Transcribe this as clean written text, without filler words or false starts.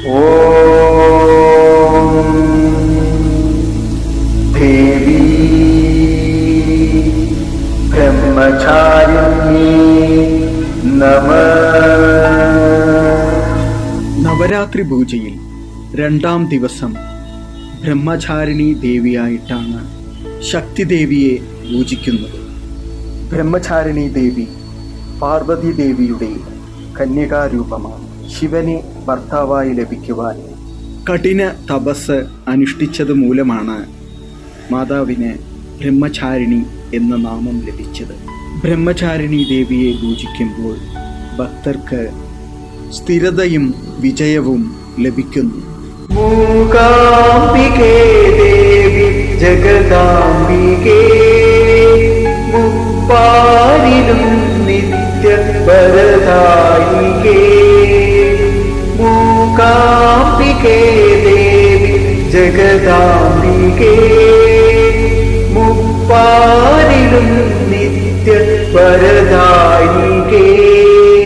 ഓം ദേവി ബ്രഹ്മചാരിണ്യേ നമഃ. നവരാത്രി പൂജയിൽ രണ്ടാം ദിവസം ബ്രഹ്മചാരിണി ദേവിയായിട്ടാണ് ശക്തിദേവിയെ പൂജിക്കുന്നത്. ബ്രഹ്മചാരിണി ദേവി പാർവതി ദേവിയുടെ കന്യകാരൂപമാണ്. ശിവനെ ഭർത്താവായി ലഭിക്കുവാൻ കഠിന തപസ് അനുഷ്ഠിച്ചത് മൂലമാണ് മാതാവിന് ബ്രഹ്മചാരിണി എന്ന നാമം ലഭിച്ചത്. ബ്രഹ്മചാരിണി ദേവിയെ പൂജിക്കുമ്പോൾ ഭക്തർക്ക് സ്ഥിരതയും വിജയവും ലഭിക്കുന്നു. മൂകാംബികേ ദേവി ജഗദാംബികേ മുപ്പാരിലും നിത്യവരദായികേ. മൂകാംബികേ ദേവി ജഗദാംബികേ മുപ്പാരിലും നിത്യവരദായികേ.